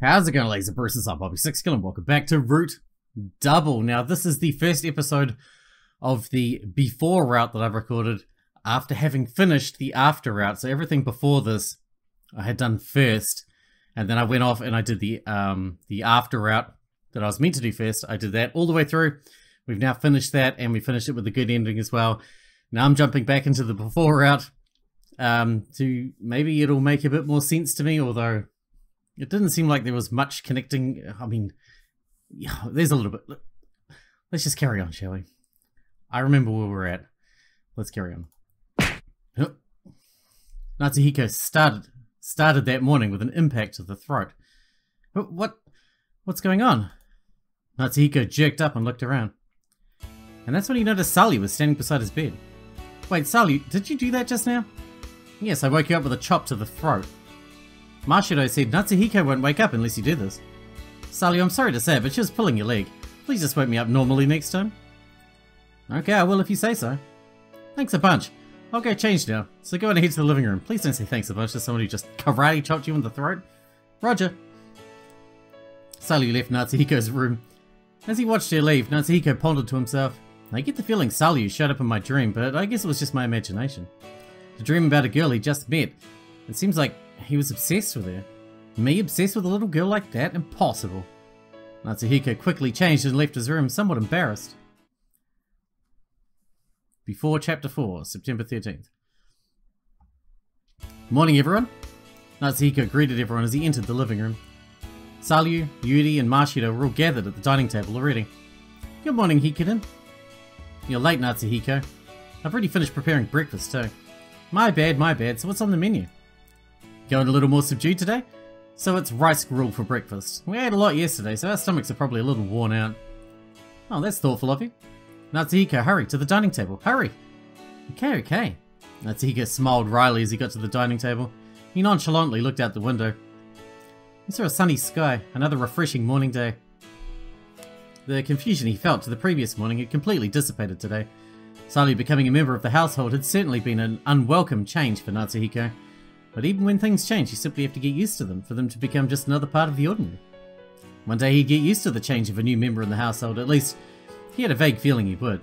How's it going, ladies and Bruces? I'm Bobby Sixkilla and welcome back to Route Double. Now, this is the first episode of the before route that I've recorded after having finished the after route. So everything before this I had done first, and then I went off and I did the after route that I was meant to do first. I did that all the way through. We've now finished that, and we finished it with a good ending as well. Now I'm jumping back into the before route to maybe it'll make a bit more sense to me, although it didn't seem like there was much connecting. I mean, yeah, there's a little bit. Let's just carry on, shall we? I remember where we're at. Let's carry on. Natsuhiko started that morning with an impact to the throat. What's going on? Natsuhiko jerked up and looked around. And that's when he noticed Sally was standing beside his bed. Wait, Sally, did you do that just now? Yes, I woke you up with a chop to the throat. Marshido said Natsuhiko won't wake up unless you do this. Sally, I'm sorry to say it, but she was pulling your leg. Please just wake me up normally next time. Okay, I will if you say so. Thanks a bunch. I'll go change now, so go on ahead to the living room. Please don't say thanks a bunch to someone who just karate chopped you in the throat. Roger. Sally left Natsuhiko's room. As he watched her leave, Natsuhiko pondered to himself, I get the feeling Sally showed up in my dream, but I guess it was just my imagination. To dream about a girl he just met. It seems like he was obsessed with her. Me obsessed with a little girl like that? Impossible. Natsuhiko quickly changed and left his room, somewhat embarrassed. Before Chapter 4, September 13th. Morning, everyone. Natsuhiko greeted everyone as he entered the living room. Salyu, Yuri, and Marshido were all gathered at the dining table already. Good morning, Hikiden. You're late, Natsuhiko. I've already finished preparing breakfast, too. My bad, so what's on the menu? Going a little more subdued today? So it's rice gruel for breakfast. We ate a lot yesterday, so our stomachs are probably a little worn out. Oh, that's thoughtful of you. Natsuhiko, hurry, to the dining table, hurry! Okay. Natsuhiko smiled wryly as he got to the dining table. He nonchalantly looked out the window. He saw a sunny sky, another refreshing morning day. The confusion he felt to the previous morning had completely dissipated today. Sally becoming a member of the household had certainly been an unwelcome change for Natsuhiko. But even when things change, you simply have to get used to them for them to become just another part of the ordinary. One day he'd get used to the change of a new member in the household, at least he had a vague feeling he would.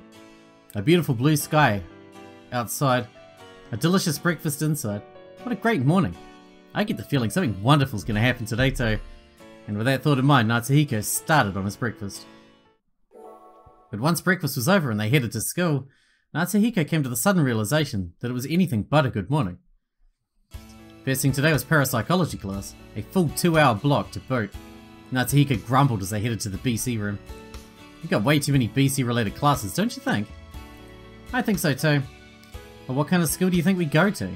A beautiful blue sky outside, a delicious breakfast inside. What a great morning. I get the feeling something wonderful is going to happen today too. And with that thought in mind, Natsuhiko started on his breakfast. But once breakfast was over and they headed to school, Natsuhiko came to the sudden realization that it was anything but a good morning. First thing today was parapsychology class, a full 2-hour block to boot. Natsuhiko grumbled as they headed to the BC room. You've got way too many BC related classes, don't you think? I think so too. But what kind of school do you think we go to?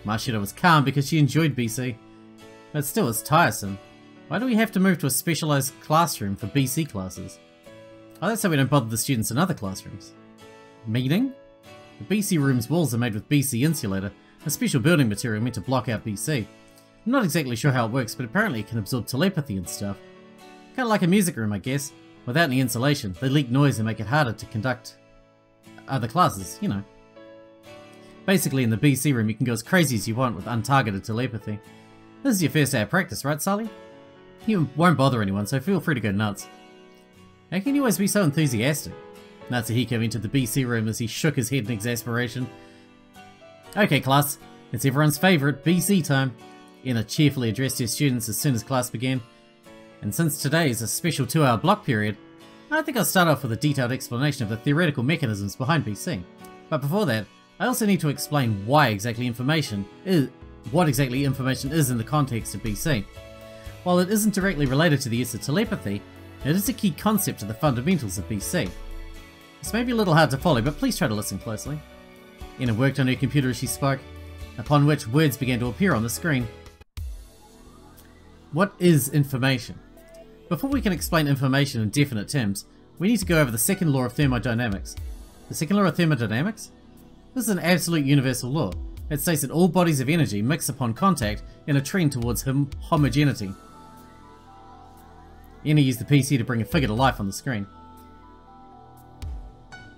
Marshido was calm because she enjoyed BC. But still, it's tiresome. Why do we have to move to a specialised classroom for BC classes? Oh, that's so we don't bother the students in other classrooms. Meaning? The BC room's walls are made with BC insulator, a special building material meant to block out BC. I'm not exactly sure how it works, but apparently it can absorb telepathy and stuff. Kinda like a music room, I guess. Without any insulation, they leak noise and make it harder to conduct other classes, you know. Basically, in the BC room, you can go as crazy as you want with untargeted telepathy. This is your first day of practice, right, Sally? You won't bother anyone, so feel free to go nuts. How can you always be so enthusiastic? Natsuhiko entered the BC room as he shook his head in exasperation. Okay, class, it's everyone's favourite BC time. Ina cheerfully addressed her students as soon as class began. And since today is a special 2-hour block period, I think I'll start off with a detailed explanation of the theoretical mechanisms behind BC. But before that, I also need to explain what exactly information is in the context of BC. While it isn't directly related to the use of telepathy, it is a key concept of the fundamentals of BC. This may be a little hard to follow, but please try to listen closely. Ina worked on her computer as she spoke, upon which words began to appear on the screen. What is information? Before we can explain information in definite terms, we need to go over the second law of thermodynamics. The second law of thermodynamics? This is an absolute universal law. It states that all bodies of energy mix upon contact in a trend towards homogeneity. Ina used the PC to bring a figure to life on the screen.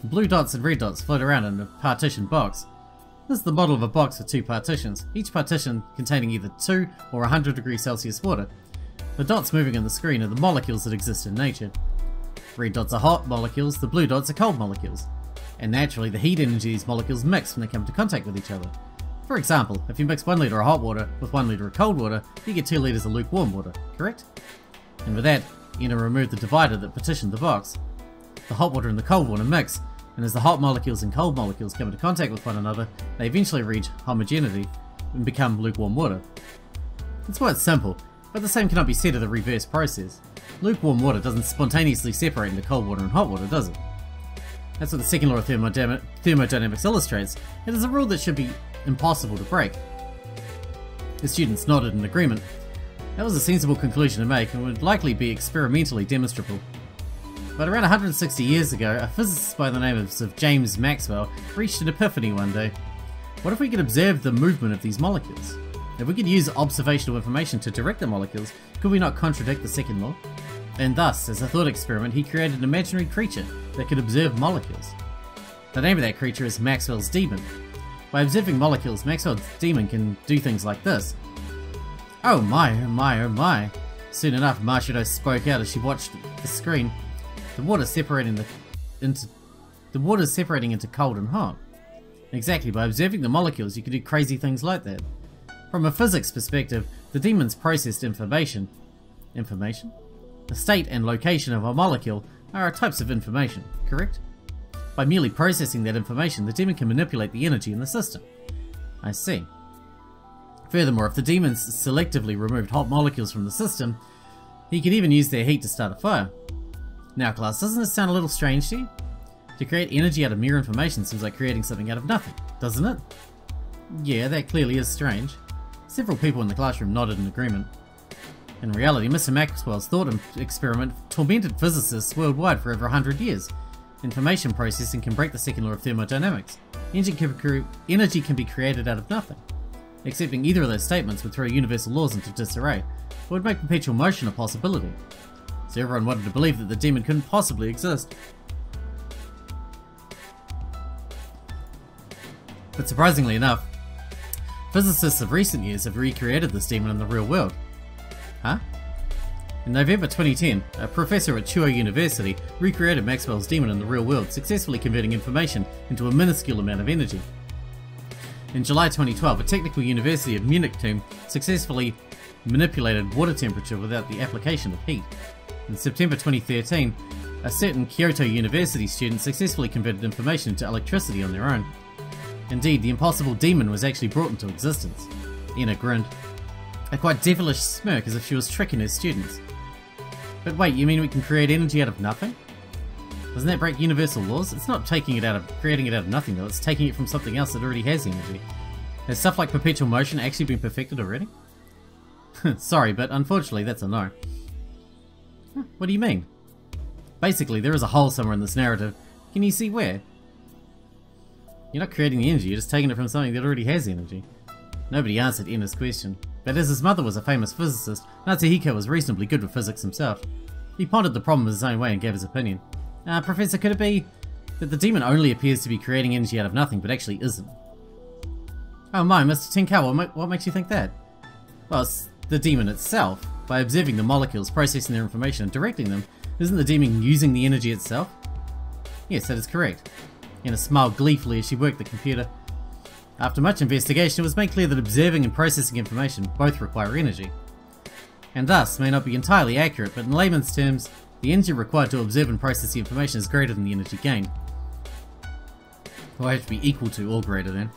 Blue dots and red dots float around in a partitioned box. This is the model of a box with 2 partitions, each partition containing either 2 or 100 degrees Celsius water. The dots moving on the screen are the molecules that exist in nature. Red dots are hot molecules, the blue dots are cold molecules. And naturally, the heat energy of these molecules mix when they come into contact with each other. For example, if you mix 1 litre of hot water with 1 litre of cold water, you get 2 litres of lukewarm water, correct? And with that, you need to remove the divider that partitioned the box. The hot water and the cold water mix, and as the hot molecules and cold molecules come into contact with one another, they eventually reach homogeneity and become lukewarm water. It's quite simple, but the same cannot be said of the reverse process. Lukewarm water doesn't spontaneously separate into cold water and hot water, does it? That's what the second law of thermodynamics illustrates. It is a rule that should be impossible to break. The students nodded in agreement. That was a sensible conclusion to make and would likely be experimentally demonstrable. But around 160 years ago, a physicist by the name of James Maxwell reached an epiphany one day. What if we could observe the movement of these molecules? If we could use observational information to direct the molecules, could we not contradict the second law? And thus, as a thought experiment, he created an imaginary creature that could observe molecules. The name of that creature is Maxwell's Demon. By observing molecules, Maxwell's Demon can do things like this. Oh my, oh my, oh my. Soon enough, Machido spoke out as she watched the screen. The water separating into cold and hot. Exactly, by observing the molecules, you can do crazy things like that. From a physics perspective, the demons processed information. Information? The state and location of a molecule are types of information, correct? By merely processing that information, the demon can manipulate the energy in the system. I see. Furthermore, if the demons selectively removed hot molecules from the system, he could even use their heat to start a fire. Now class, doesn't this sound a little strange to you? To create energy out of mere information seems like creating something out of nothing, doesn't it? Yeah, that clearly is strange. Several people in the classroom nodded in agreement. In reality, Mr. Maxwell's thought experiment tormented physicists worldwide for over 100 years. Information processing can break the second law of thermodynamics. Energy can be created out of nothing. Accepting either of those statements would throw universal laws into disarray, or would make perpetual motion a possibility. So everyone wanted to believe that the demon couldn't possibly exist. But surprisingly enough, physicists of recent years have recreated this demon in the real world. Huh? In November 2010, a professor at Chuo University recreated Maxwell's demon in the real world, successfully converting information into a minuscule amount of energy. In July 2012, a technical University of Munich team successfully manipulated water temperature without the application of heat. In September 2013, a certain Kyoto University student successfully converted information into electricity on their own. Indeed, the impossible demon was actually brought into existence. Ina grinned. A quite devilish smirk as if she was tricking her students. But wait, you mean we can create energy out of nothing? Doesn't that break universal laws? It's not creating it out of nothing though, it's taking it from something else that already has energy. Has stuff like perpetual motion actually been perfected already? Sorry, but unfortunately that's a no. Huh, what do you mean? Basically, there is a hole somewhere in this narrative. Can you see where? You're not creating the energy, you're just taking it from something that already has energy. Nobody answered Ina's question, but as his mother was a famous physicist, Natsuhiko was reasonably good with physics himself. He pondered the problem in his own way and gave his opinion. Professor, could it be that the demon only appears to be creating energy out of nothing, but actually isn't? Oh my, Mr. Tinkawa, what makes you think that? Well, it's the demon itself. By observing the molecules, processing their information and directing them, isn't the demon using the energy itself? Yes, that is correct. Ina smiled gleefully as she worked the computer. After much investigation, it was made clear that observing and processing information both require energy. And thus, may not be entirely accurate, but in layman's terms, the energy required to observe and process the information is greater than the energy gained. Or have to be equal to or greater than.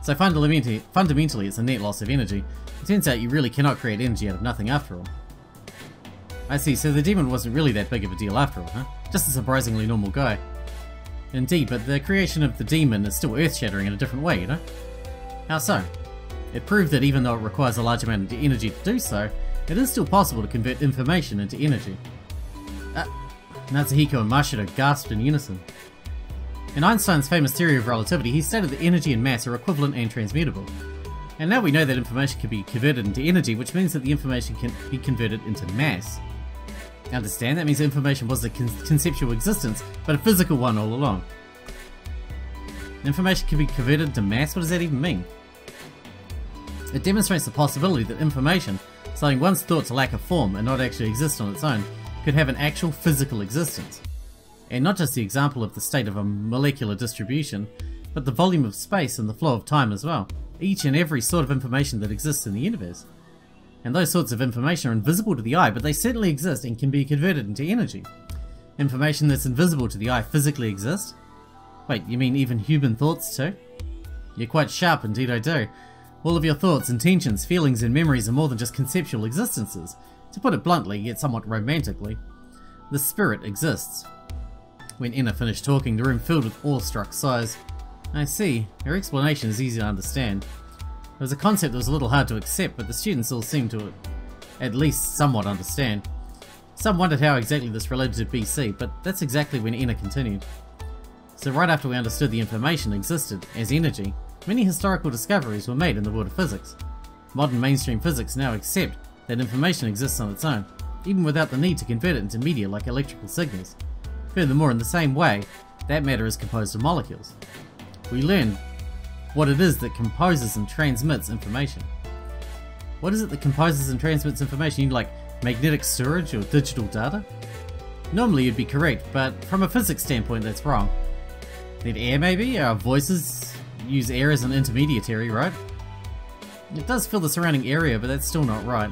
So fundamentally it's a net loss of energy. It turns out you really cannot create energy out of nothing after all. I see, so the demon wasn't really that big of a deal after all, huh? Just a surprisingly normal guy. Indeed, but the creation of the demon is still earth-shattering in a different way, you know? How so? It proved that even though it requires a large amount of energy to do so, it is still possible to convert information into energy. Natsuhiko and Machido gasped in unison. In Einstein's famous theory of relativity, he stated that energy and mass are equivalent and transmutable. And now we know that information can be converted into energy, which means that the information can be converted into mass. Understand? That means information was a conceptual existence, but a physical one all along. Information can be converted into mass? What does that even mean? It demonstrates the possibility that information, something once thought to lack a form and not actually exist on its own, could have an actual physical existence. And not just the example of the state of a molecular distribution, but the volume of space and the flow of time as well. Each and every sort of information that exists in the universe. And those sorts of information are invisible to the eye, but they certainly exist and can be converted into energy. Information that's invisible to the eye physically exists? Wait, you mean even human thoughts too? You're quite sharp indeed, I do. All of your thoughts, intentions, feelings and memories are more than just conceptual existences. To put it bluntly, yet somewhat romantically, the spirit exists. When Enna finished talking, the room filled with awestruck sighs. I see, her explanation is easy to understand. It was a concept that was a little hard to accept, but the students all seemed to at least somewhat understand. Some wondered how exactly this related to BC, but that's exactly when Enna continued. So right after we understood the information existed as energy, many historical discoveries were made in the world of physics. Modern mainstream physics now accept that information exists on its own, even without the need to convert it into media like electrical signals. Furthermore, in the same way, that matter is composed of molecules. We learned what it is that composes and transmits information. What is it that composes and transmits information? Like magnetic storage or digital data? Normally you'd be correct, but from a physics standpoint that's wrong. Then air maybe? Our voices use air as an intermediary, right? It does fill the surrounding area, but that's still not right.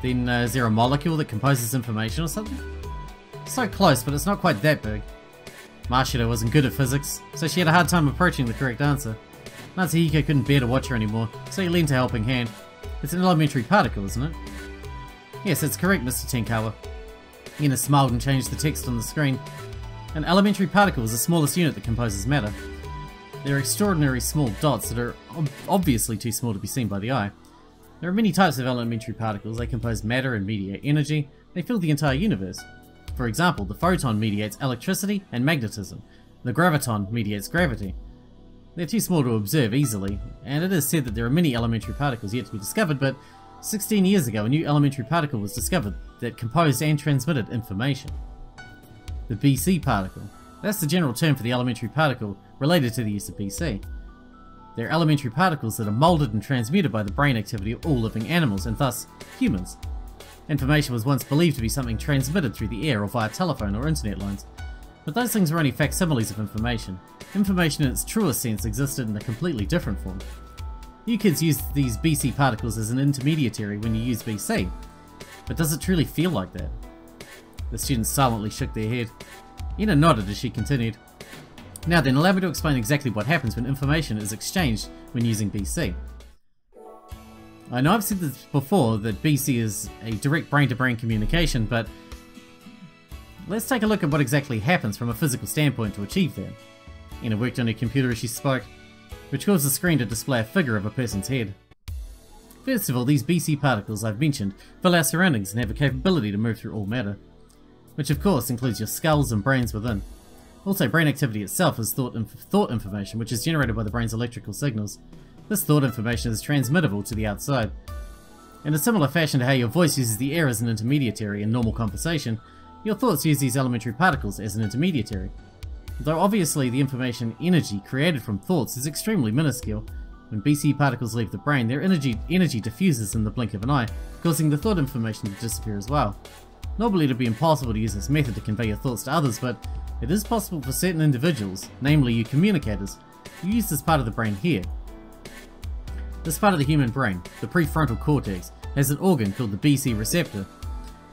Then is there a molecule that composes information or something? So close, but it's not quite that big. Mashida wasn't good at physics, so she had a hard time approaching the correct answer. Natsuhiko couldn't bear to watch her anymore, so he lent a helping hand. It's an elementary particle, isn't it? Yes, that's correct, Mr. Tenkawa. Enna smiled and changed the text on the screen. An elementary particle is the smallest unit that composes matter. They're extraordinarily small dots that are obviously too small to be seen by the eye. There are many types of elementary particles. They compose matter and mediate energy. They fill the entire universe. For example, the photon mediates electricity and magnetism. The graviton mediates gravity. They're too small to observe easily, and it is said that there are many elementary particles yet to be discovered, but 16 years ago a new elementary particle was discovered that composed and transmitted information. The BC particle. That's the general term for the elementary particle related to the use of BC. They're elementary particles that are moulded and transmuted by the brain activity of all living animals, and thus humans. Information was once believed to be something transmitted through the air or via telephone or internet lines, but those things were only facsimiles of information. Information in its truest sense existed in a completely different form. You kids use these BC particles as an intermediary when you use BC, but does it truly feel like that? The students silently shook their head. Enna nodded as she continued. Now then, allow me to explain exactly what happens when information is exchanged when using BC. I know I've said this before, that BC is a direct brain-to-brain communication, but let's take a look at what exactly happens from a physical standpoint to achieve that. Enna worked on her computer as she spoke, which caused the screen to display a figure of a person's head. First of all, these BC particles I've mentioned fill our surroundings and have a capability to move through all matter, which of course includes your skulls and brains within. Also, brain activity itself is thought information, which is generated by the brain's electrical signals. This thought information is transmittable to the outside. In a similar fashion to how your voice uses the air as an intermediary in normal conversation, your thoughts use these elementary particles as an intermediary. Though obviously the information energy created from thoughts is extremely minuscule, when BC particles leave the brain, their energy diffuses in the blink of an eye, causing the thought information to disappear as well. Normally it would be impossible to use this method to convey your thoughts to others, but it is possible for certain individuals, namely you communicators, who use this part of the brain here. This part of the human brain, the prefrontal cortex, has an organ called the BC receptor.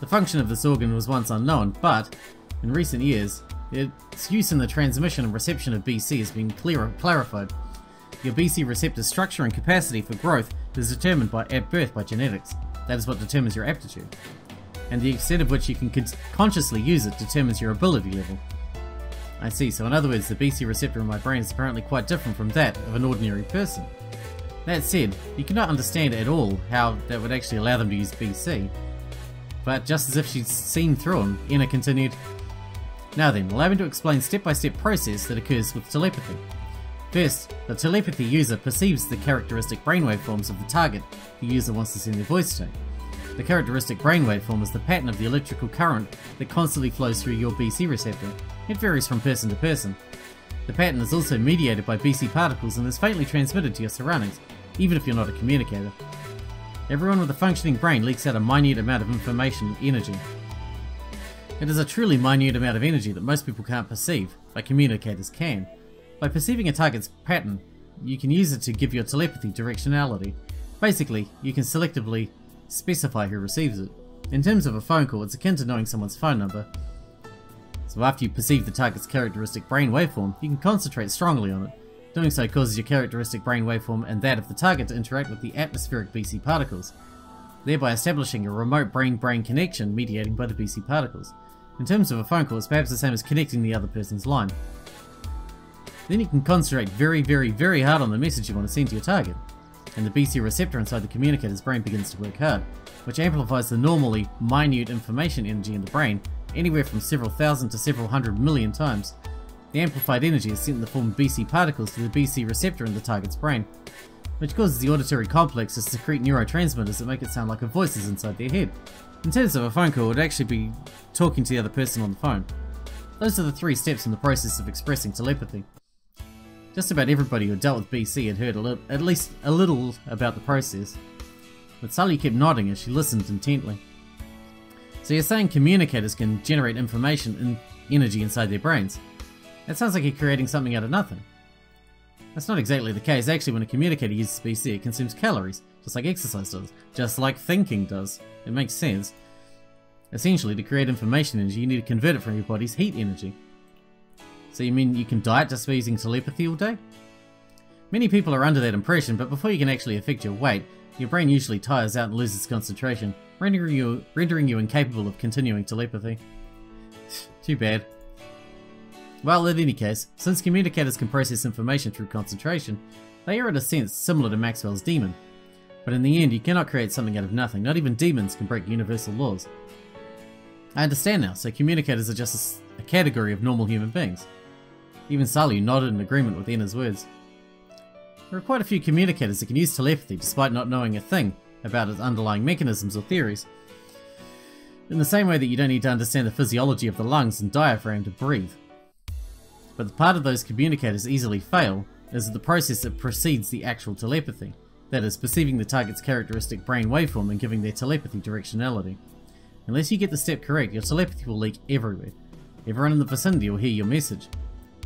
The function of this organ was once unknown, but in recent years, its use in the transmission and reception of BC has been clarified. Your BC receptor structure and capacity for growth is determined at birth by genetics. That is what determines your aptitude. And the extent of which you can consciously use it determines your ability level. I see, so in other words, the BC receptor in my brain is apparently quite different from that of an ordinary person. That said, you cannot understand at all how that would actually allow them to use BC. But just as if she'd seen through him, Enna continued, "Now then, allow me to explain step-by-step process that occurs with telepathy. First, the telepathy user perceives the characteristic brainwave forms of the target the user wants to send their voice to. The characteristic brainwave form is the pattern of the electrical current that constantly flows through your BC receptor. It varies from person to person. The pattern is also mediated by BC particles and is faintly transmitted to your surroundings, even if you're not a communicator. Everyone with a functioning brain leaks out a minute amount of information and energy. It is a truly minute amount of energy that most people can't perceive, but communicators can. By perceiving a target's pattern, you can use it to give your telepathy directionality. Basically, you can selectively specify who receives it. In terms of a phone call, it's akin to knowing someone's phone number. So after you perceive the target's characteristic brain waveform, you can concentrate strongly on it. Doing so causes your characteristic brain waveform and that of the target to interact with the atmospheric BC particles, thereby establishing a remote brain-brain connection mediated by the BC particles. In terms of a phone call, it's perhaps the same as connecting the other person's line. Then you can concentrate very hard on the message you want to send to your target, and the BC receptor inside the communicator's brain begins to work hard, which amplifies the normally minute information energy in the brain anywhere from several thousand to several hundred million times. The amplified energy is sent in the form of BC particles to the BC receptor in the target's brain, which causes the auditory complex to secrete neurotransmitters that make it sound like a voice is inside their head. In terms of a phone call, it would actually be talking to the other person on the phone. Those are the 3 steps in the process of expressing telepathy. Just about everybody who dealt with BC had heard at least a little about the process, but Sally kept nodding as she listened intently. So you're saying communicators can generate information and energy inside their brains? That sounds like you're creating something out of nothing. That's not exactly the case. Actually, when a communicator uses BC, it consumes calories, just like exercise does, just like thinking does. It makes sense. Essentially, to create information energy, you need to convert it from your body's heat energy. So you mean you can diet just by using telepathy all day? Many people are under that impression, but before you can actually affect your weight, your brain usually tires out and loses concentration, rendering you incapable of continuing telepathy. Too bad. Well, in any case, since communicators can process information through concentration, they are in a sense similar to Maxwell's demon. But in the end, you cannot create something out of nothing. Not even demons can break universal laws. I understand now, so communicators are just a category of normal human beings. Even Salu nodded in agreement with Enna's words. There are quite a few communicators that can use telepathy despite not knowing a thing about its underlying mechanisms or theories. In the same way that you don't need to understand the physiology of the lungs and diaphragm to breathe. But the part of those communicators easily fail is the process that precedes the actual telepathy. That is, perceiving the target's characteristic brain waveform and giving their telepathy directionality. Unless you get the step correct, your telepathy will leak everywhere. Everyone in the vicinity will hear your message.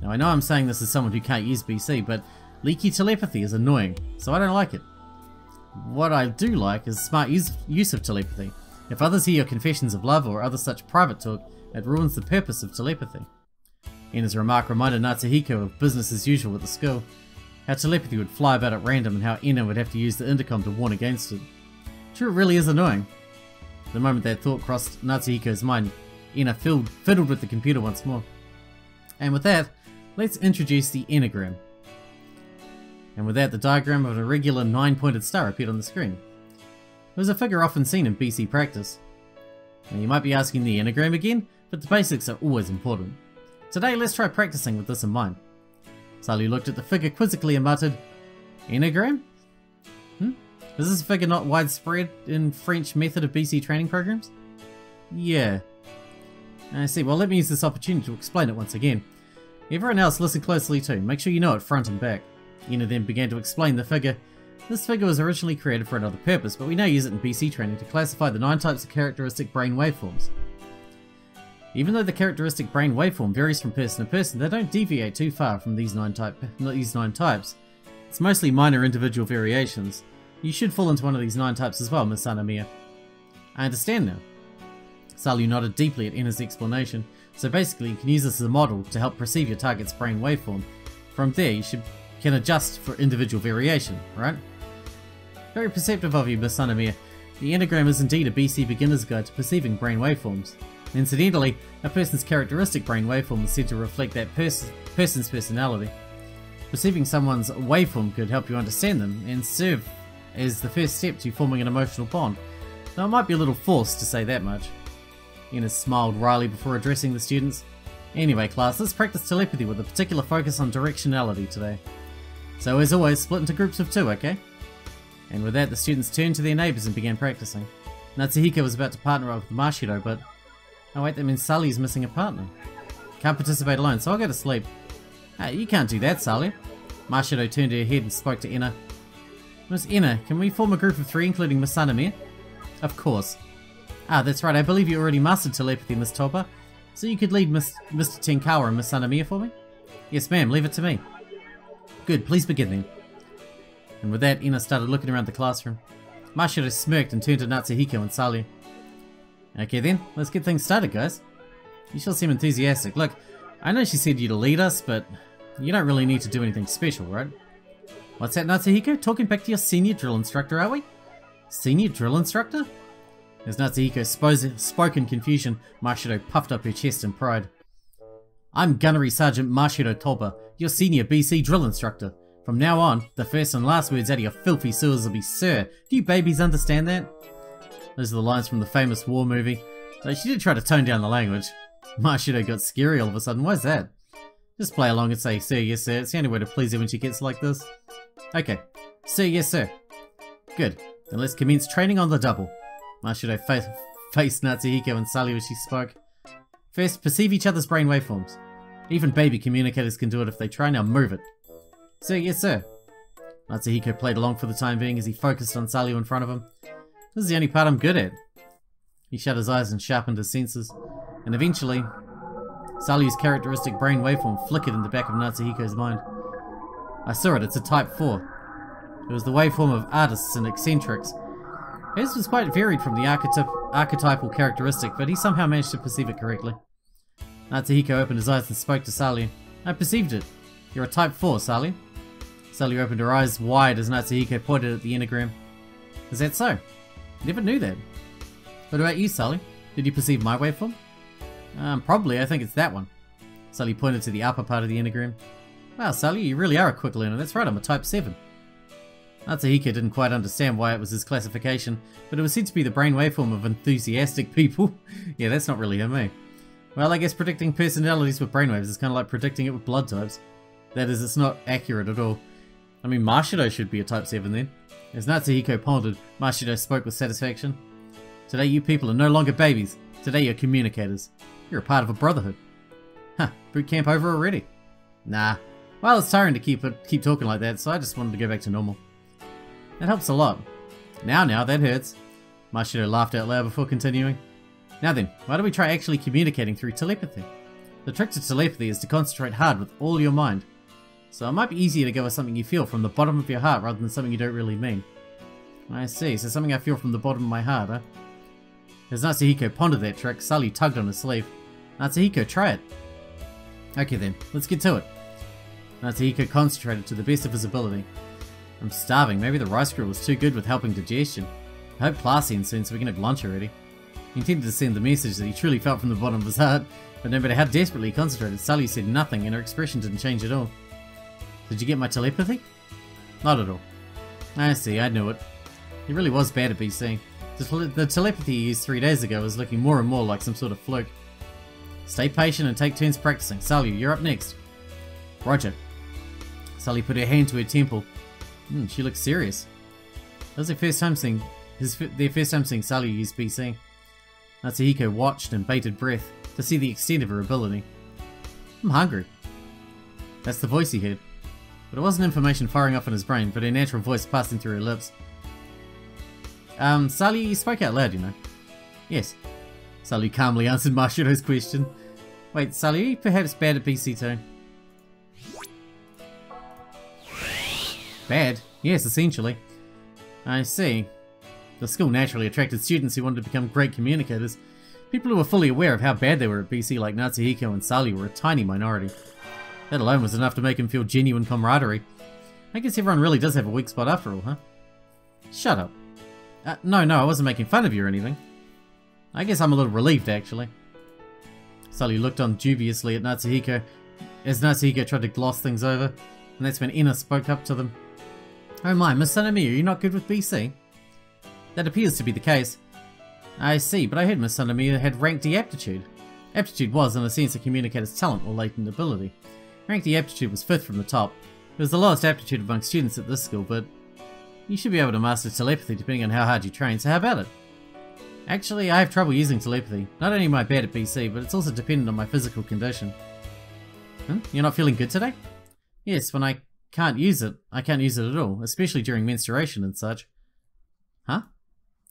Now I know I'm saying this as someone who can't use BC, but leaky telepathy is annoying, so I don't like it. What I do like is smart use of telepathy. If others hear your confessions of love or other such private talk, it ruins the purpose of telepathy. Enna's remark reminded Natsuhiko of business as usual at the school. How telepathy would fly about at random and how Enna would have to use the intercom to warn against it. Sure, it really is annoying. The moment that thought crossed Natsuhiko's mind, Enna fiddled with the computer once more. And with that, let's introduce the enneagram. And with that, the diagram of an irregular 9-pointed star appeared on the screen. It was a figure often seen in BC practice. Now you might be asking the enneagram again, but the basics are always important. Today, let's try practicing with this in mind. Sally looked at the figure quizzically and muttered, "Enneagram? Is this figure not widespread in French method of BC training programs?" "Yeah." "I see. Well, let me use this opportunity to explain it once again. Everyone else listen closely too. Make sure you know it front and back." Enna then began to explain the figure. This figure was originally created for another purpose, but we now use it in BC training to classify the 9 types of characteristic brain waveforms. Even though the characteristic brain waveform varies from person to person, they don't deviate too far from these 9 types. It's mostly minor individual variations. You should fall into one of these 9 types as well, Miss Sanamiya. "I understand now." Salu nodded deeply at Enna's explanation. So basically, you can use this as a model to help perceive your target's brain waveform. From there, you can adjust for individual variation, right? Very perceptive of you, Miss Sanamiya. The enneagram is indeed a BC beginner's guide to perceiving brain waveforms. Incidentally, a person's characteristic brain waveform is said to reflect that person's personality. Perceiving someone's waveform could help you understand them and serve as the first step to forming an emotional bond. Now it might be a little forced to say that much. Enna smiled wryly before addressing the students. "Anyway class, let's practice telepathy with a particular focus on directionality today. So as always, split into groups of 2, okay?" And with that, the students turned to their neighbours and began practicing. Natsuhiko was about to partner up with Mashido, but... oh wait, that means Sully's missing a partner. "Can't participate alone, so I'll go to sleep." "Hey, you can't do that, Sully." Mashido turned her head and spoke to Enna. Miss Ina, can we form a group of 3 including Miss Sanamir? Of course. Ah, that's right, I believe you already mastered telepathy, Miss Topper. So you could lead Mr. Tenkawa and Miss Sanamir for me? Yes ma'am, leave it to me. Good, please begin then. And with that, Ina started looking around the classroom. Mashiro smirked and turned to Natsuhiko and Salu. Okay then, let's get things started, guys. You sure seem enthusiastic. Look, I know she said you'd lead us, but you don't really need to do anything special, right? What's that, Natsuhiko? Talking back to your senior drill instructor, are we? Senior drill instructor? As Natsuhiko spoke in confusion, Mashiro puffed up her chest in pride. I'm Gunnery Sergeant Mashiro Toba, your senior BC drill instructor. From now on, the first and last words out of your filthy sewers will be sir. Do you babies understand that? Those are the lines from the famous war movie. Though she did try to tone down the language. Mashiro got scary all of a sudden. Why's that? Just play along and say sir, yes sir. It's the only way to please her when she gets like this. Okay. Sir, yes sir. Good. Then let's commence training on the double. Mashiro faced Natsuhiko and Salu as she spoke. First, perceive each other's brain waveforms. Even baby communicators can do it if they try. Now move it. Sir, yes sir. Natsuhiko played along for the time being as he focused on Salu in front of him. This is the only part I'm good at. He shut his eyes and sharpened his senses. And eventually, Salu's characteristic brain waveform flickered in the back of Natsuhiko's mind. I saw it, it's a Type 4. It was the waveform of artists and eccentrics. His was quite varied from the archetypal characteristic, but he somehow managed to perceive it correctly. Natsuhiko opened his eyes and spoke to Salu. I perceived it. You're a Type 4, Salu. Salu opened her eyes wide as Natsuhiko pointed at the enneagram. Is that so? Never knew that. What about you, Salu? Did you perceive my waveform? Probably, I think it's that one. Salu pointed to the upper part of the enneagram. Wow, Salu, you really are a quick learner. That's right, I'm a Type 7. Natsuhiko didn't quite understand why it was his classification, but it was said to be the brain waveform of enthusiastic people. Yeah, that's not really me. Well, I guess predicting personalities with brainwaves is kind of like predicting it with blood types. That is, it's not accurate at all. I mean, Mashiro should be a Type 7 then. As Natsuhiko pondered, Mashiro spoke with satisfaction. Today you people are no longer babies. Today you're communicators. You're a part of a brotherhood. Huh, boot camp over already? Nah. Well, it's tiring to keep talking like that, so I just wanted to go back to normal. That helps a lot. Now, that hurts. Mashiro laughed out loud before continuing. Now then, why don't we try actually communicating through telepathy? The trick to telepathy is to concentrate hard with all your mind. So it might be easier to go with something you feel from the bottom of your heart rather than something you don't really mean. I see, so something I feel from the bottom of my heart, huh? As Natsuhiko pondered that trick, Salu tugged on his sleeve. Natsuhiko, try it. Okay then, let's get to it. Natsuhiko concentrated to the best of his ability. I'm starving, maybe the rice grill was too good with helping digestion. I hope class ends soon so we can have lunch already. He intended to send the message that he truly felt from the bottom of his heart, but no matter how desperately he concentrated, Salu said nothing and her expression didn't change at all. Did you get my telepathy? Not at all. I see, I knew it. He really was bad at BC. The telepathy he used 3 days ago is looking more and more like some sort of fluke. Stay patient and take turns practicing. Salu, you're up next. Roger. Salu put her hand to her temple. She looks serious. That was their first time seeing Salu use BC. Natsuhiko watched and bated breath to see the extent of her ability. I'm hungry. That's the voice he heard. But it wasn't information firing off in his brain, but her natural voice passing through her lips. Salu, you spoke out loud, you know. Yes. Salu calmly answered Mashiro's question. Wait, Salu, are you perhaps bad at BC too? Bad? Yes, essentially. I see. The school naturally attracted students who wanted to become great communicators. People who were fully aware of how bad they were at BC like Natsuhiko and Salu were a tiny minority. That alone was enough to make him feel genuine camaraderie. I guess everyone really does have a weak spot after all, huh? Shut up. No, I wasn't making fun of you or anything. I guess I'm a little relieved, actually. Salu looked on dubiously at Natsuhiko as Natsuhiko tried to gloss things over, and that's when Ina spoke up to them. Oh my, Miss Sanami, are you not good with BC? That appears to be the case. I see, but I heard Miss Sanami had Rank D aptitude. Aptitude was, in a sense, a communicator's talent or latent ability. Rank D aptitude was 5th from the top. It was the lowest aptitude among students at this school, but you should be able to master telepathy depending on how hard you train, so how about it? Actually, I have trouble using telepathy. Not only am I bad at BC, but it's also dependent on my physical condition. You're not feeling good today? Yes, when I can't use it. I can't use it at all, especially during menstruation and such. Huh?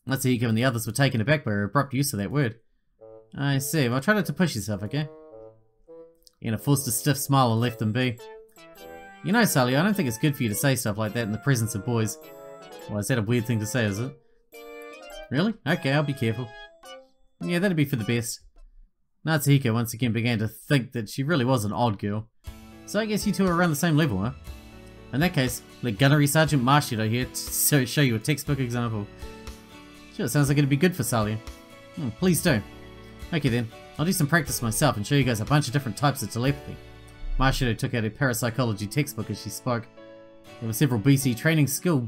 Natsuhiko and the others were taken aback by her abrupt use of that word. I see. Well, try not to push yourself, okay? Ina forced a stiff smile and left them be. You know, Sally, I don't think it's good for you to say stuff like that in the presence of boys. Well, is that a weird thing to say, is it? Really? Okay, I'll be careful. Yeah, that'd be for the best. Natsuhiko once again began to think that she really was an odd girl. So I guess you two are around the same level, huh? In that case, let Gunnery Sergeant Marshido here to show you a textbook example. Sure, sounds like it'd be good for Sally. Please do. Okay then, I'll do some practice myself and show you guys a bunch of different types of telepathy. Marshido took out her parapsychology textbook as she spoke. There were several BC training skill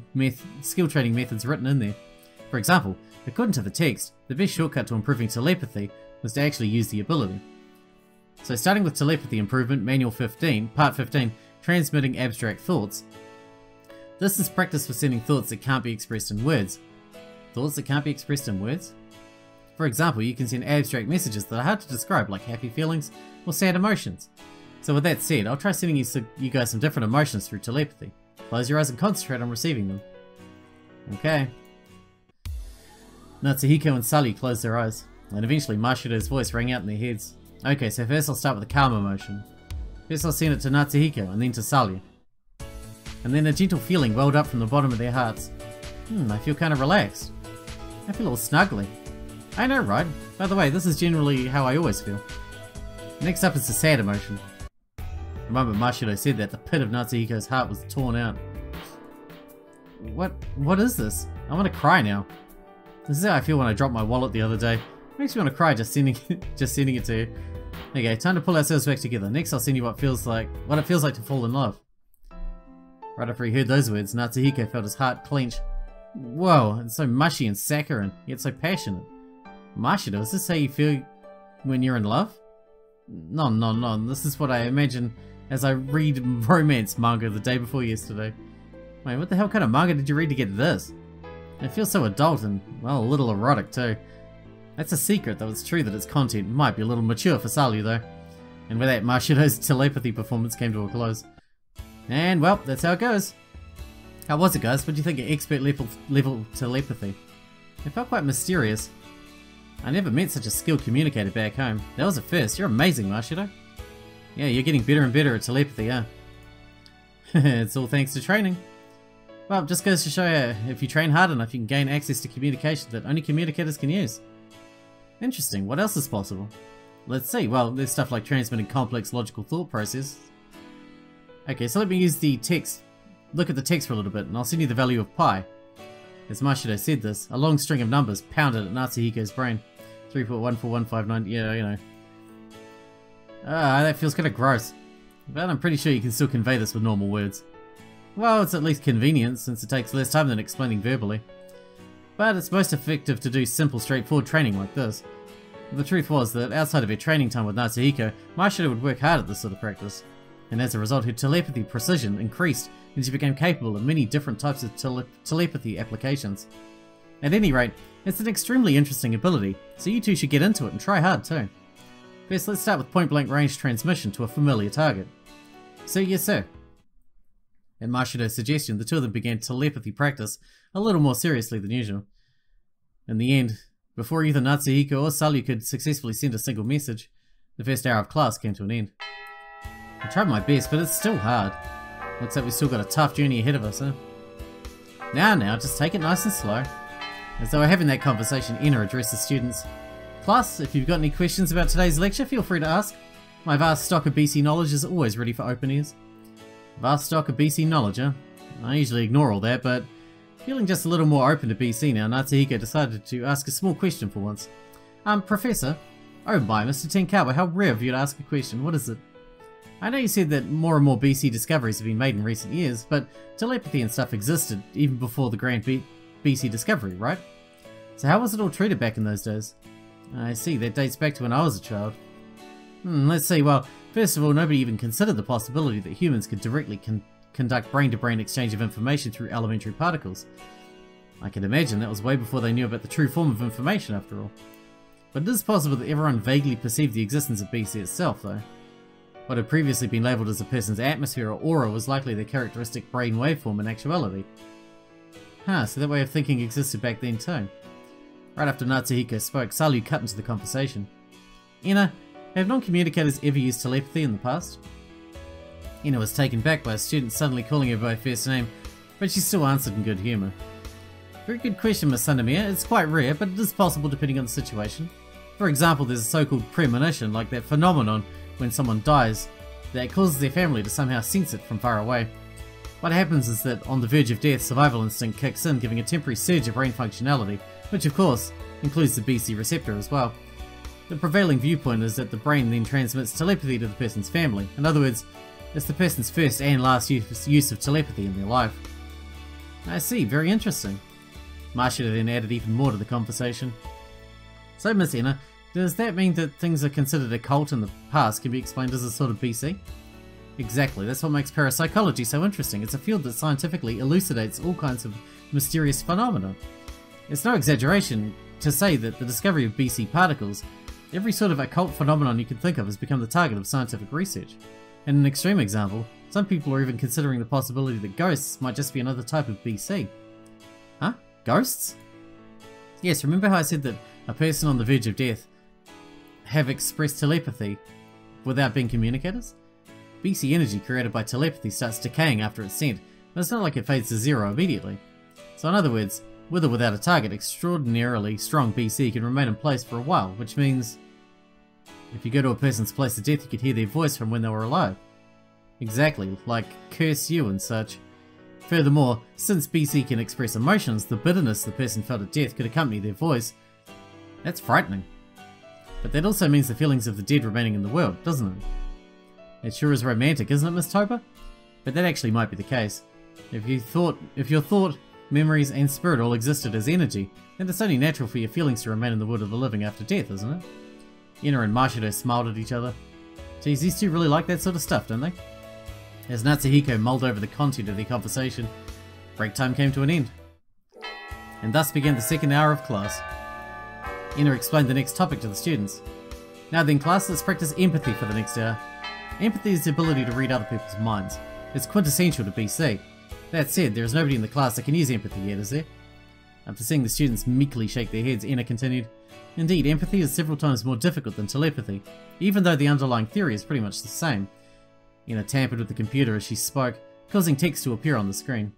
training methods written in there. For example, according to the text, the best shortcut to improving telepathy was to actually use the ability. So starting with Telepathy Improvement, Manual 15, Part 15, Transmitting Abstract Thoughts. This is practice for sending thoughts that can't be expressed in words. Thoughts that can't be expressed in words? For example, you can send abstract messages that are hard to describe, like happy feelings or sad emotions. So with that said, I'll try sending you guys some different emotions through telepathy. Close your eyes and concentrate on receiving them. Okay. Natsuhiko and Sally closed their eyes, and eventually Marshido's voice rang out in their heads. Okay, so first I'll start with a calm emotion. First I'll send it to Natsuhiko, and then to Sally. And then a gentle feeling welled up from the bottom of their hearts. I feel kind of relaxed. I feel all snuggly. I know, right? By the way, this is generally how I always feel. Next up is the sad emotion. The moment Marshido said that, the pit of Natsuhiko's heart was torn out. What is this? I want to cry now. This is how I feel when I dropped my wallet the other day. Makes me want to cry just sending it to you. Okay, time to pull ourselves back together. Next I'll send you what it feels like to fall in love. Right after he heard those words, Natsuhiko felt his heart clench. Whoa, it's so mushy and saccharine, yet so passionate. Marshido, is this how you feel when you're in love? No. This is what I imagine as I read romance manga the day before yesterday. Wait, what the hell kind of manga did you read to get this? It feels so adult and, well, a little erotic too. That's a secret, though it's true that its content might be a little mature for Sally though. And with that, Marshido's telepathy performance came to a close. And, well, that's how it goes. How was it, guys? What do you think of expert level telepathy? It felt quite mysterious. I never met such a skilled communicator back home. That was a first. You're amazing, Marshido. Yeah, you're getting better and better at telepathy, huh? It's all thanks to training. Well, it just goes to show you, if you train hard enough, you can gain access to communication that only communicators can use. Interesting. What else is possible? Let's see. Well, there's stuff like transmitting complex logical thought processes. Okay, so let me use the text. Look at the text for a little bit, and I'll send you the value of pi. As Marshido said this, a long string of numbers pounded at Natsuhiko's brain. 3.14159, yeah, you know. That feels kind of gross. But I'm pretty sure you can still convey this with normal words. Well, it's at least convenient, since it takes less time than explaining verbally. But it's most effective to do simple, straightforward training like this. The truth was that outside of her training time with Natsuhiko, Marshido would work hard at this sort of practice. And as a result, her telepathy precision increased, and she became capable of many different types of telepathy applications. At any rate, it's an extremely interesting ability, so you two should get into it and try hard too. First, let's start with point-blank range transmission to a familiar target. So yes sir. At Marshido's suggestion, the two of them began telepathy practice a little more seriously than usual. In the end, before either Natsuhiko or Sally could successfully send a single message, the first hour of class came to an end. I tried my best, but it's still hard. Looks like we've still got a tough journey ahead of us, huh? Now, just take it nice and slow. As they were having that conversation, Ina addressed the students. Class, if you've got any questions about today's lecture, feel free to ask. My vast stock of BC knowledge is always ready for open ears. Vast stock of BC knowledge, huh? I usually ignore all that, but feeling just a little more open to BC now, Natsuhiko decided to ask a small question for once. Professor? Oh my, Mr. Tenkawa, how rare of you to ask a question. What is it? I know you said that more and more BC discoveries have been made in recent years, but telepathy and stuff existed even before the grand BC discovery, right? So how was it all treated back in those days? I see, that dates back to when I was a child. Let's see, well, first of all, nobody even considered the possibility that humans could directly conduct brain-to-brain exchange of information through elementary particles. I can imagine that was way before they knew about the true form of information after all. But it is possible that everyone vaguely perceived the existence of BC itself, though. What had previously been labelled as a person's atmosphere or aura was likely their characteristic brain waveform in actuality. So that way of thinking existed back then too. Right after Natsuhiko spoke, Salu cut into the conversation. Ina, have non-communicators ever used telepathy in the past? Ina was taken back by a student suddenly calling her by first name, but she still answered in good humour. Very good question, Miss Sanemiya. It's quite rare, but it is possible depending on the situation. For example, there's a so-called premonition, like that phenomenon when someone dies, that causes their family to somehow sense it from far away. What happens is that on the verge of death, survival instinct kicks in, giving a temporary surge of brain functionality, which of course includes the BC receptor as well. The prevailing viewpoint is that the brain then transmits telepathy to the person's family. In other words, it's the person's first and last use of telepathy in their life. I see, very interesting. Mashida then added even more to the conversation. So Miss Ina, does that mean that things are considered occult in the past can be explained as a sort of BC? Exactly, that's what makes parapsychology so interesting. It's a field that scientifically elucidates all kinds of mysterious phenomena. It's no exaggeration to say that the discovery of BC particles, every sort of occult phenomenon you can think of has become the target of scientific research. In an extreme example, some people are even considering the possibility that ghosts might just be another type of BC. Huh? Ghosts? Yes, remember how I said that a person on the verge of death have expressed telepathy without being communicators? BC energy created by telepathy starts decaying after it's sent, but it's not like it fades to zero immediately. So in other words, with or without a target, extraordinarily strong BC can remain in place for a while, which means if you go to a person's place of death, you could hear their voice from when they were alive. Exactly, like curse you and such. Furthermore, since BC can express emotions, the bitterness the person felt at death could accompany their voice. That's frightening. But that also means the feelings of the dead remaining in the world, doesn't it? It sure is romantic, isn't it, Miss Topa? But that actually might be the case. If your thought, memories, and spirit all existed as energy, then it's only natural for your feelings to remain in the world of the living after death, isn't it? Ina and Mashido smiled at each other. Geez, these two really like that sort of stuff, don't they? As Natsuhiko mulled over the content of their conversation, break time came to an end. And thus began the second hour of class. Ina explained the next topic to the students. Now then class, let's practice empathy for the next hour. Empathy is the ability to read other people's minds. It's quintessential to BC. That said, there is nobody in the class that can use empathy yet, is there? After seeing the students meekly shake their heads, Ina continued, Indeed, empathy is several times more difficult than telepathy, even though the underlying theory is pretty much the same. Ina tampered with the computer as she spoke, causing text to appear on the screen.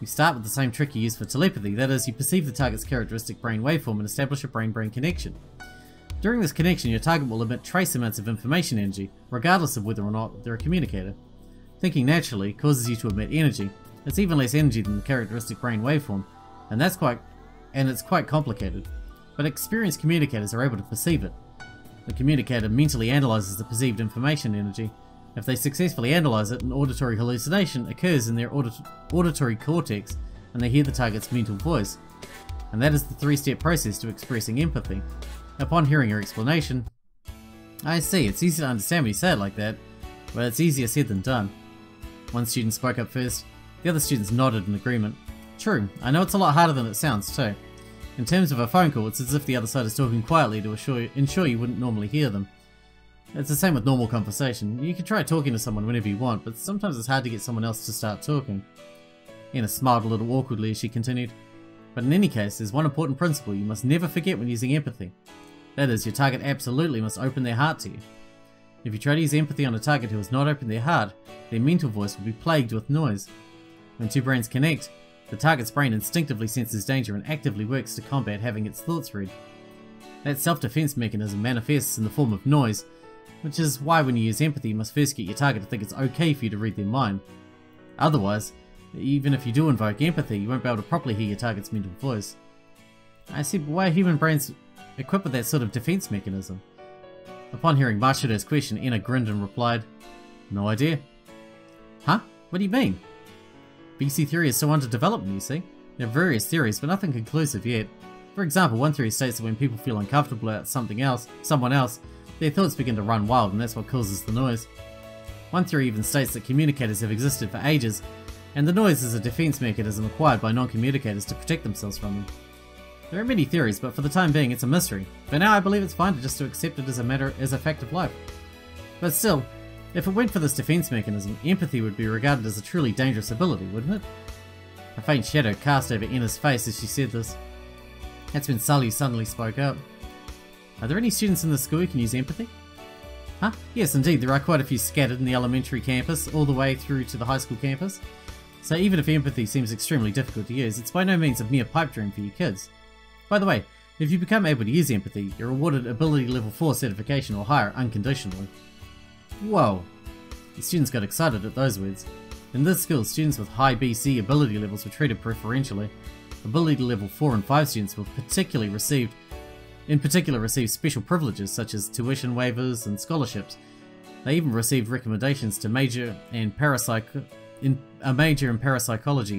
You start with the same trick you use for telepathy, that is, you perceive the target's characteristic brain waveform and establish a brain-brain connection. During this connection, your target will emit trace amounts of information energy, regardless of whether or not they're a communicator. Thinking naturally causes you to emit energy. It's even less energy than the characteristic brain waveform, and it's quite complicated. But experienced communicators are able to perceive it. The communicator mentally analyzes the perceived information energy. If they successfully analyze it, an auditory hallucination occurs in their auditory cortex, and they hear the target's mental voice. And that is the three-step process to expressing empathy. Upon hearing her explanation, I see, it's easy to understand when you say it like that, but it's easier said than done. One student spoke up first. The other students nodded in agreement. True, I know it's a lot harder than it sounds too. In terms of a phone call, it's as if the other side is talking quietly to ensure you wouldn't normally hear them. It's the same with normal conversation. You can try talking to someone whenever you want, but sometimes it's hard to get someone else to start talking. Ina smiled a little awkwardly as she continued. But in any case, there's one important principle you must never forget when using empathy. That is, your target absolutely must open their heart to you. If you try to use empathy on a target who has not opened their heart, their mental voice will be plagued with noise. When two brains connect, the target's brain instinctively senses danger and actively works to combat having its thoughts read. That self-defense mechanism manifests in the form of noise, which is why when you use empathy you must first get your target to think it's okay for you to read their mind. Otherwise, even if you do invoke empathy, you won't be able to properly hear your target's mental voice. I see, but why are human brains equipped with that sort of defense mechanism? Upon hearing Machido's question, Ina grinned and replied, No idea. Huh? What do you mean? BC theory is so under development, you see. There are various theories, but nothing conclusive yet. For example, one theory states that when people feel uncomfortable about someone else, their thoughts begin to run wild and that's what causes the noise. One theory even states that communicators have existed for ages, and the noise is a defense mechanism acquired by non-communicators to protect themselves from them. There are many theories, but for the time being it's a mystery. For now I believe it's fine to just accept it as a fact of life. But still, if it went for this defense mechanism, empathy would be regarded as a truly dangerous ability, wouldn't it? A faint shadow cast over Enna's face as she said this. That's when Sully suddenly spoke up. Are there any students in the school who can use empathy? Huh? Yes, indeed, there are quite a few scattered in the elementary campus, all the way through to the high school campus. So even if empathy seems extremely difficult to use, it's by no means a mere pipe dream for your kids. By the way, if you become able to use empathy, you're awarded Ability Level 4 certification or higher unconditionally. Whoa! The students got excited at those words. In this school, students with high BC ability levels were treated preferentially. Ability Level 4 and 5 students were in particular received special privileges such as tuition waivers and scholarships. They even received recommendations to major in parapsychology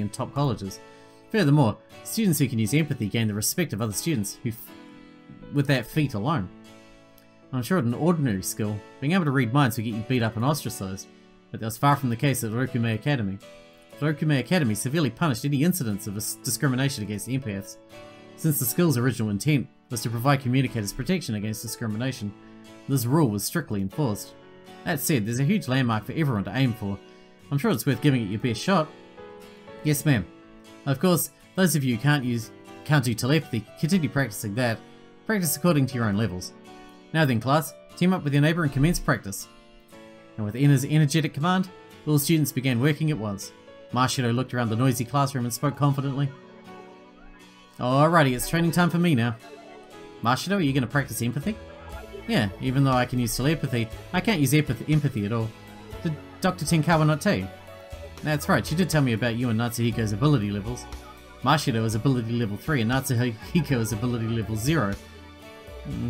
in top colleges. Furthermore, students who can use empathy gain the respect of other students with that feat alone. I'm sure at an ordinary school, being able to read minds would get you beat up and ostracized, but that was far from the case at Rokume Academy. Rokume Academy severely punished any incidents of discrimination against empaths. Since the school's original intent was to provide communicators protection against discrimination, this rule was strictly enforced. That said, there's a huge landmark for everyone to aim for. I'm sure it's worth giving it your best shot. Yes, ma'am. Of course, those of you who can't do telepathy, continue practicing that. Practice according to your own levels. Now then, class, team up with your neighbour and commence practice. And with Enna's energetic command, all students began working at once. Marshido looked around the noisy classroom and spoke confidently. Alrighty, it's training time for me now. Marshido, are you going to practice empathy? Yeah, even though I can use telepathy, I can't use empathy at all. Did Dr. Tenkawa not tell you? That's right, she did tell me about you and Natsuhiko's ability levels. Marshido is ability level 3 and Natsuhiko is ability level 0.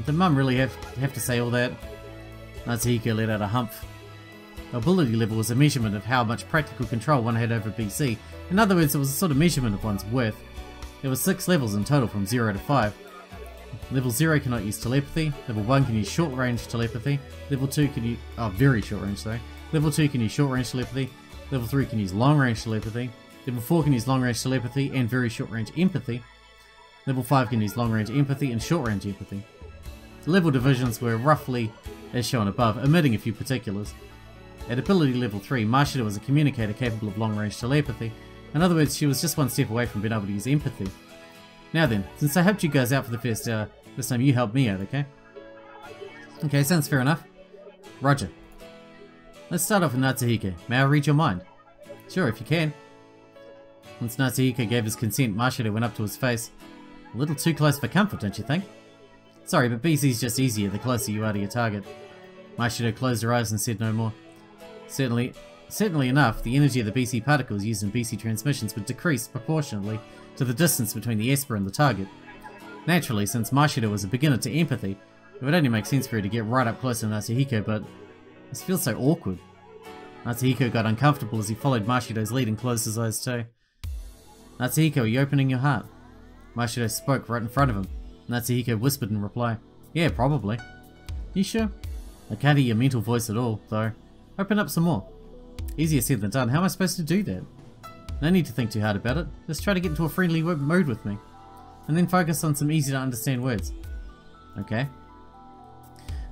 Did Mum really have to say all that? Natsuhiko let out a humph. Ability level was a measurement of how much practical control one had over BC. In other words, it was a sort of measurement of one's worth. There were 6 levels in total from 0 to 5. Level 0 cannot use telepathy, level 1 can use short range telepathy, level 2 can use... very short range, sorry. Level 2 can use short range telepathy, level 3 can use long range telepathy, level 4 can use long range telepathy and very short range empathy, level 5 can use long range empathy and short range empathy. The level divisions were roughly as shown above, omitting a few particulars. At ability level 3, Marshido was a communicator capable of long range telepathy. In other words, she was just one step away from being able to use empathy. Now then, since I helped you guys out for the first hour, this time you help me out, okay? Okay, sounds fair enough. Roger. Let's start off with Natsuhiko. May I read your mind? Sure, if you can. Once Natsuhiko gave his consent, Marshido went up to his face. A little too close for comfort, don't you think? Sorry, but BC's just easier the closer you are to your target. Marshido closed her eyes and said no more. Certainly enough, the energy of the BC particles used in BC transmissions would decrease proportionally to the distance between the Esper and the target. Naturally, since Marshido was a beginner to empathy, it would only make sense for her to get right up close to Natsuhiko, but this feels so awkward. Natsuhiko got uncomfortable as he followed Marshido's lead and closed his eyes too. Natsuhiko, are you opening your heart? Marshido spoke right in front of him. Natsuhiko whispered in reply. Yeah, probably. You sure? I can't hear your mental voice at all, though. Open up some more. Easier said than done. How am I supposed to do that? No need to think too hard about it. Just try to get into a friendly mood with me. And then focus on some easy to understand words. Okay.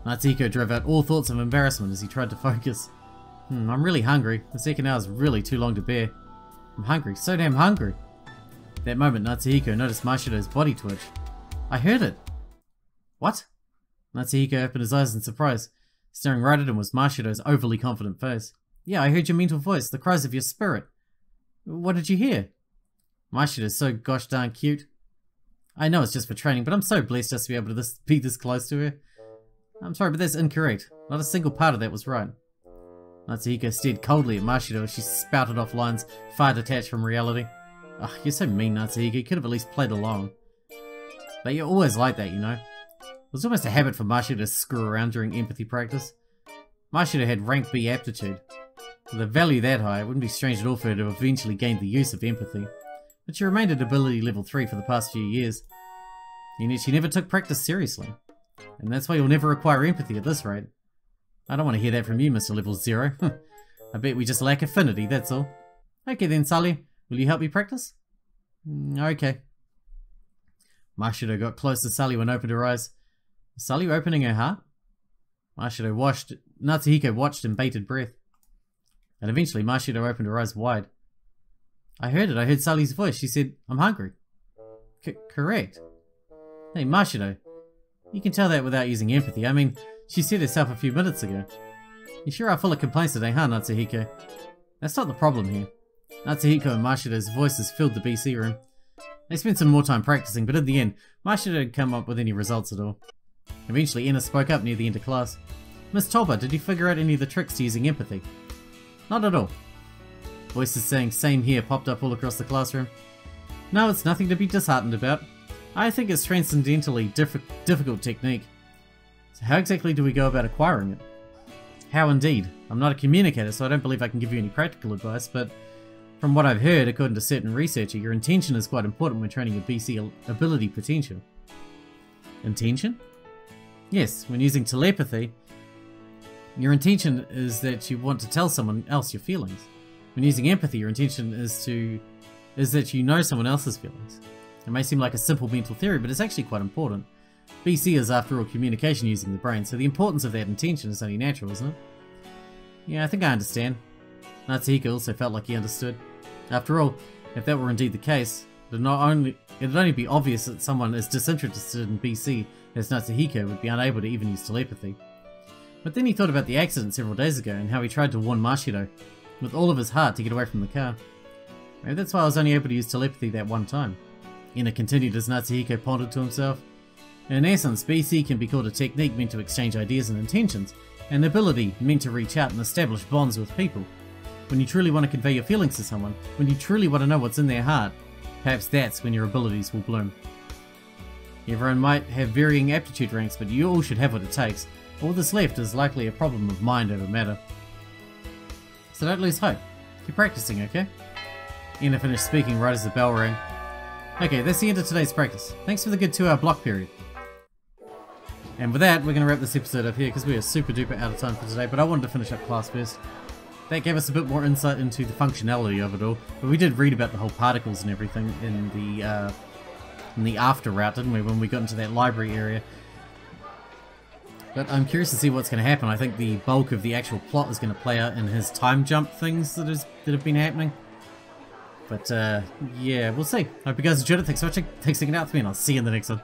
Natsuhiko drove out all thoughts of embarrassment as he tried to focus. I'm really hungry. The second hour is really too long to bear. I'm hungry. So damn hungry. At that moment, Natsuhiko noticed Marshido's body twitch. I heard it. What? Natsuhiko opened his eyes in surprise. Staring right at him was Marshido's overly confident face. Yeah, I heard your mental voice, the cries of your spirit. What did you hear? Marshido's so gosh darn cute. I know it's just for training, but I'm so blessed just to be able to be this close to her. I'm sorry, but that's incorrect. Not a single part of that was right. Natsuhiko stared coldly at Marshido as she spouted off lines far detached from reality. Ugh, you're so mean, Natsuhiko. You could have at least played along. But you're always like that, you know. It was almost a habit for Marshido to screw around during empathy practice. Marshido had rank B aptitude. With a value that high, it wouldn't be strange at all for her to eventually gain the use of empathy. But she remained at ability level 3 for the past few years. And yet she never took practice seriously. And that's why you'll never acquire empathy at this rate. I don't want to hear that from you, Mr. Level 0. I bet we just lack affinity, that's all. Okay then, Sully. Will you help me practice? Okay. Marshido got close to Sully when opened her eyes. Is Sully opening her heart? Marshido Natsuhiko watched in bated breath. And eventually Mashido opened her eyes wide. I heard it. I heard Sully's voice. She said, I'm hungry. Correct. Hey, Mashido. You can tell that without using empathy. I mean, she said herself a few minutes ago. You sure are full of complaints today, huh, Natsuhiko? That's not the problem here. Natsuhiko and Mashido's voices filled the BC room. They spent some more time practicing, but in the end, Mashido didn't come up with any results at all. Eventually, Enna spoke up near the end of class. Miss Tolba, did you figure out any of the tricks to using empathy? Not at all. Voices saying same here popped up all across the classroom. No, it's nothing to be disheartened about. I think it's transcendentally difficult technique. So how exactly do we go about acquiring it? How indeed? I'm not a communicator, so I don't believe I can give you any practical advice, but from what I've heard, according to certain researcher, your intention is quite important when training your BC ability potential. Intention? Yes, when using telepathy, your intention is that you want to tell someone else your feelings. When using empathy, your intention is that you know someone else's feelings. It may seem like a simple mental theory, but it's actually quite important. BC is, after all, communication using the brain, so the importance of that intention is only natural, isn't it? Yeah, I think I understand. Natsuhiko also felt like he understood. After all, if that were indeed the case, it'd only be obvious that someone as disinterested in BC as Natsuhiko would be unable to even use telepathy. But then he thought about the accident several days ago and how he tried to warn Mashido with all of his heart to get away from the car. Maybe that's why I was only able to use telepathy that one time. Enna continued as Natsuhiko pondered to himself. In essence, BC can be called a technique meant to exchange ideas and intentions, an ability meant to reach out and establish bonds with people. When you truly want to convey your feelings to someone, when you truly want to know what's in their heart, perhaps that's when your abilities will bloom. Everyone might have varying aptitude ranks, but you all should have what it takes. All that's left is likely a problem of mind over matter. So don't lose hope. Keep practicing, okay? Enna finished speaking right as the bell rang. Okay, that's the end of today's practice. Thanks for the good 2-hour block period. And with that, we're going to wrap this episode up here because we are super duper out of time for today, but I wanted to finish up class first. That gave us a bit more insight into the functionality of it all, but we did read about the whole particles and everything in the after route, didn't we, when we got into that library area. But I'm curious to see what's going to happen. I think the bulk of the actual plot is going to play out in his time jump things that have been happening. But yeah, we'll see. Hope you guys enjoyed it. Thanks for watching. Thanks for sticking out with me, and I'll see you in the next one.